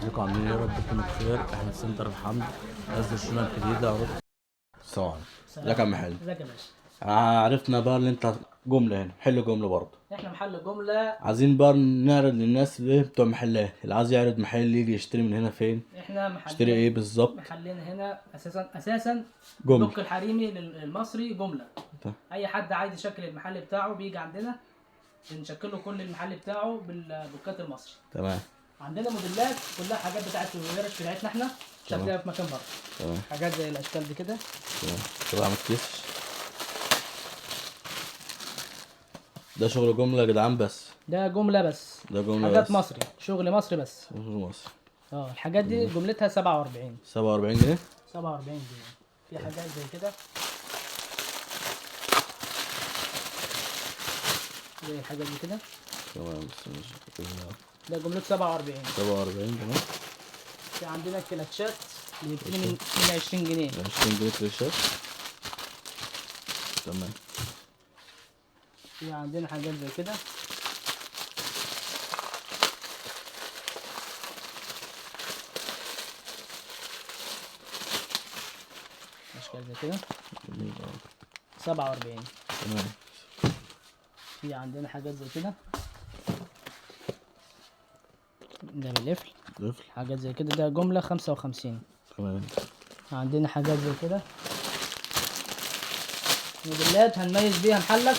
ازيكم عاملين ايه؟ يا رب تكونوا بخير. احنا في سنتر الحمد، نزل الشنط الجديدة عروض. السلام عليكم. ازيك يا عم حلو؟ ازيك يا باشا؟ عرفنا بقى اللي انت جملة هنا، حل جملة برضه. احنا محل جملة. عايزين بقى نعرض للناس اللي بتوع محلات، اللي عايز يعرض محل يجي يشتري من هنا فين؟ احنا يشتري ايه محلين بالظبط؟ محلين هنا اساسا جملة. الدق الحريمي المصري جملة. طيب. اي حد عايز يشكل المحل بتاعه بيجي عندنا بنشكل له كل المحل بتاعه بالدقات المصري. تمام. عندنا موديلات كلها حاجات بتاعت الورش بتاعتنا احنا مش تمام. هتلاقيها في مكان بره. تمام. حاجات زي الاشكال دي كده. تمام. طبعا ما تكيسش. ده شغل جملة يا جدعان بس. ده جملة بس. ده جملة حاجات بس. مصري، شغل مصري بس. شغل مصر. الحاجات دي جملتها 47. 47 جنيه؟ 47 جنيه. في حاجات زي كده، زي الحاجات دي كده. تمام. بس مش ده جملته 47. 47 جنيه. في عندنا الكلاتشات اللي بتبتدي من 20 جنيه. 20 جنيه كريشات. تمام. في عندنا حاجات زي كده. اشكال زي كده 47. تمام. في عندنا حاجات زي كده، ده بالقفل. قفل. حاجات زي كده ده جملة 55. تمام. عندنا حاجات زي كده موديلات هنميز بيها محلك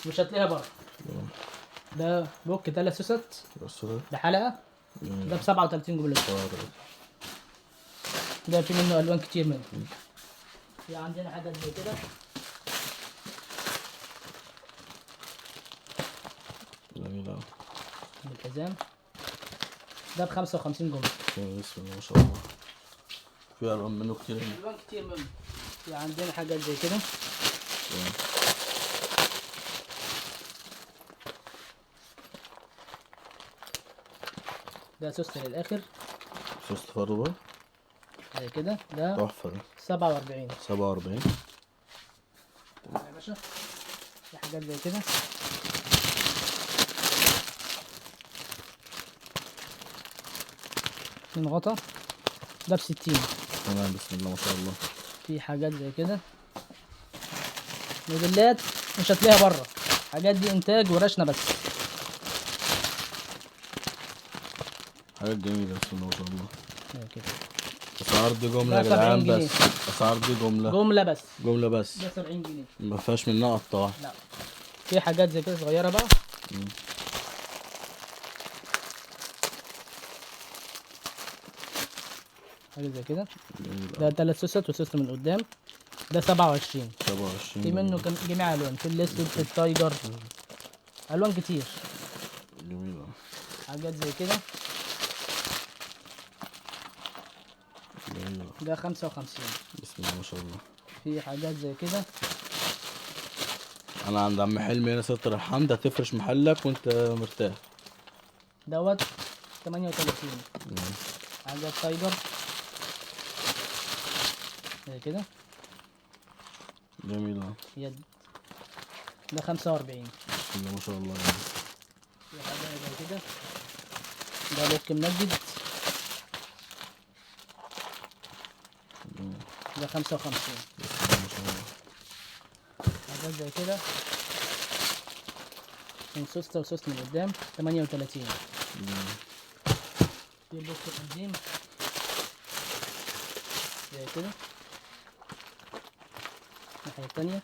مش هتلاقيها بره. ده بوك 3 سوست الصورة. بحلقة. ده ب 37 جملة. ده في منه الوان كتير منه. في عندنا حاجات زي كده. جميل أوي. بالحزام ده ب 55 جملة. بسم الله ما شاء الله. في ألوان منه كتير هنا. الوان كتير منه. في عندنا حاجات زي كده. ده سوست للآخر شفت فرضه زي كده. ده تحفة ده. 47. 47. يا باشا في حاجات زي كده. من غطا ده ب 60. تمام. بسم الله ما شاء الله. في حاجات زي كده موديلات مش هتلاقيها بره. حاجات دي انتاج ورشنا بس. حاجات جميلة بسم الله ما شاء الله. زي كده. أسعار دي جملة ده يا جدعان 70 جنيه. بس. أسعار دي جملة. جملة بس. جملة بس. ده 70 جنيه. ما فيهاش منها قطاع. لا. في حاجات زي كده صغيرة بقى. حاجة زي كده. جميل ده أوي. 3 سوست وسوست من قدام. ده 27. 27. في منه جميع الوان، في الاسود في التايجر، الوان كتير. جميل أوي. حاجات زي كده. جميل أوي. ده 55. بسم الله ما شاء الله. في حاجات زي كده. أنا عند عم حلمي هنا ستر الحمد، هتفرش محلك وأنت مرتاح. دوت 38. حاجات تايجر زي كده. جميل أوي. يد ده 45. بسم الله ما شاء الله. في حاجات زي كده. ده لوك منجد. ده 55. بسم الله ما شاء الله. حاجات زي كده من سوستة وسوست من قدام 38. في بوك قديم زي كده. الناحية التانية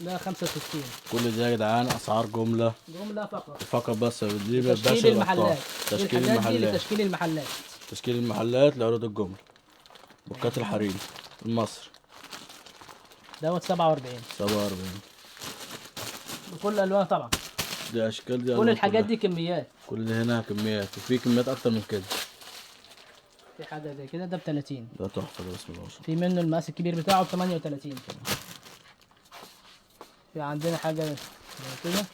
ده 65. كل دي يا جدعان أسعار جملة جملة فقط. فقط بس. دي تشكيل المحلات. تشكيل الحاجات دي المحلات. لتشكيل المحلات. تشكيل المحلات لعروض الجملة. بوكات الحريم المصري. دوت 47 47. بكل الوان طبعا. دي أشكال دي كل ألوان الحاجات كلها. دي كميات. كل هنا كميات، وفي كميات أكتر من كده. في حاجة زي كده ده ب 30. ده تحفة ده بسم الله ما شاء الله. في منه المقاس الكبير بتاعه ب 38. في عندنا حاجة زي كده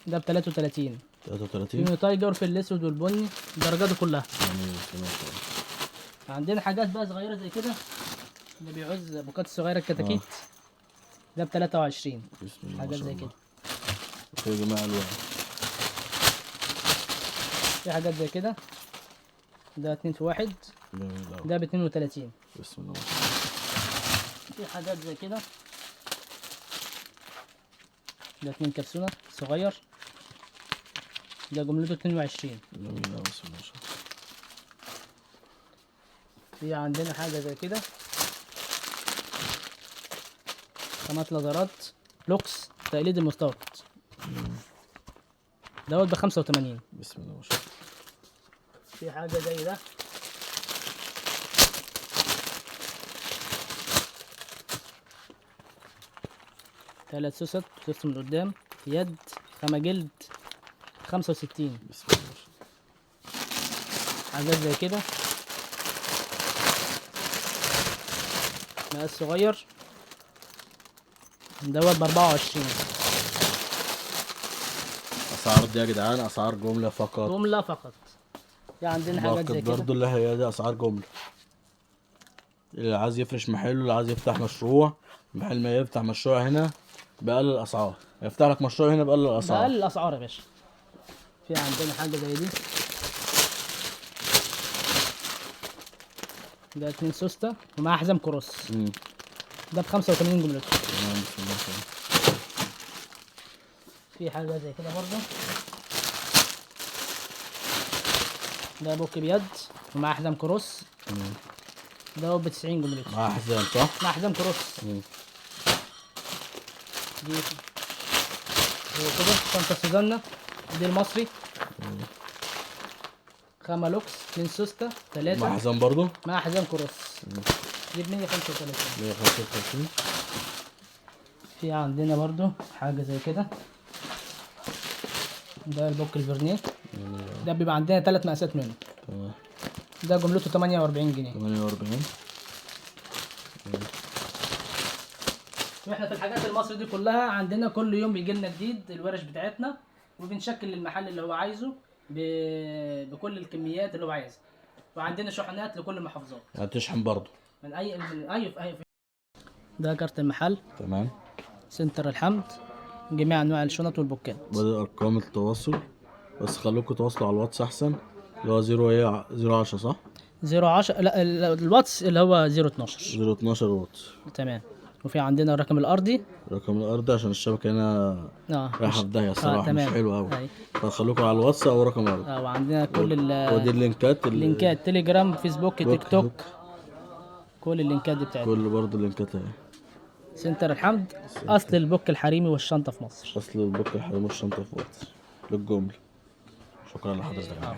ده ب 33. 33. في تايجر في الاسود والبني درجاته كلها. جميل بسم الله ما شاء الله. عندنا حاجات بقى صغيرة زي كده اللي بيعوز بوكات الصغيرة الكتاكيت. ده ب 23. بسم الله ما حاجات شاء زي الله. كده. في جميع ألوان. في حاجات زي كده، ده 2 في 1، جميل أوي. ده ب 32. بسم الله. في حاجات زي كده، ده 2 كبسولة صغير، ده جملته 22. جميل أوي. بسم الله ما شاء الله. في عندنا حاجة زي كده، خامات لازرات لوكس تقليد المستورد، دوت ب 85. بسم الله ما شاء الله. في حاجة زي ده، ثلاث سوست من قدام يد، خامة جلد، 65. بسم الله ما شاء الله. حاجات زي كده، مقاس صغير، دوت ب 24. أسعار دي يا جدعان أسعار جملة فقط. جملة فقط. في عندنا حاجات باقت زي كده، برضه اللي هي دي أسعار جملة. اللي عايز يفرش محله، اللي عايز يفتح مشروع، محل ما يفتح مشروع هنا بأقل الأسعار، يفتح لك مشروع هنا بأقل الأسعار. بأقل الأسعار يا باشا. في عندنا حاجة زي دي، ده 2 سوستة ومعاه حزام كروس، امم ده ب 85 جملته. تمام. بسم الله ما شاء الله. في حاجة زي كده برضه، ده بوك بيد ومعاه حزام كروس، مم. ده ب 90 جملته. مع حزام صح؟ مع حزام كروس. مم. دي هو كده شنطة سوزانا، دي المصري، خامة لوكس 2 سوستة مع 3 حزام برضه؟ مع حزام كروس، دي ب 135. 135. في عندنا برضو حاجة زي كده، ده البوك الفرنيه، ده بيبقى عندنا 3 مقاسات منه، تمام. ده جملته 48 جنيه. 48. واحنا في الحاجات المصري دي كلها عندنا كل يوم بيجي لنا جديد الورش بتاعتنا، وبنشكل المحل اللي هو عايزه بكل الكميات اللي هو عايزها، وعندنا شحنات لكل المحافظات هتشحن برضه. من اي. ده كارت المحل، تمام. سنتر الحمد، جميع انواع الشنط والبوكات. بدأ أرقام التواصل، بس خلوكوا تواصلوا على الواتس أحسن، اللي هو 010 صح؟ 010 لا الواتس اللي هو 012. 012 واتس. تمام. وفي عندنا الرقم الارضي، رقم الأرض عشان الشبكة هنا رايحة في داهية الصراحة، مش تمام. حلوة أوي، أي. فخلوكوا على الواتس أو رقم الأرض. وعندنا كل ودي اللينكات اللينكات، تليجرام، فيسبوك، تيك توك، كل اللينكات دي بتاعتنا. كل برضه اللينكات اهي. سنتر الحمد، اصل البوك الحريمي والشنطه في مصر. أصل البوك الحريم والشنطة في واتس للجملة. شكرا لحضرتك.